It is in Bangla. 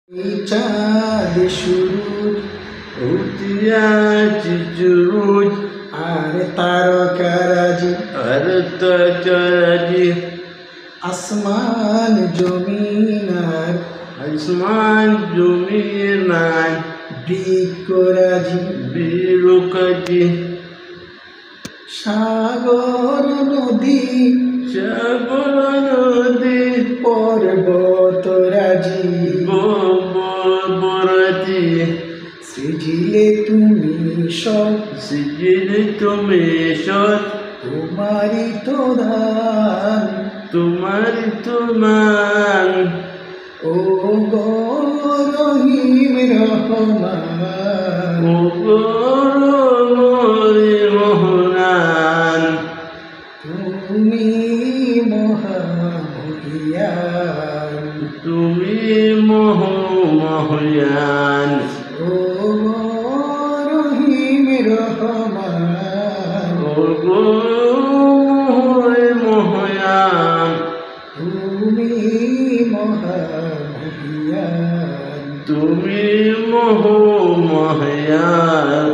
চাঁদ শুরু উঠিয়াছি চুরুজ আর তারকারাজি আসমান জমিন আর আসমান জমিন আর বৃক্ষরাজি বিরুকাজি সাগর নদী সাগর নদী পর্বতরাজি বরাজি সৃজিলে তুমি সব সিজিলে তুমি সৎ তোমারি তো দান তোমারি তুমান ও গো রহিম রহমান ও গৌরমরি মোহনান তুমি মহামহিয়ান তুমি মহান ও গো রহিম রহমান ও গৌরমরি মোহনান তুমি মহামহিয়ান তুমি মহান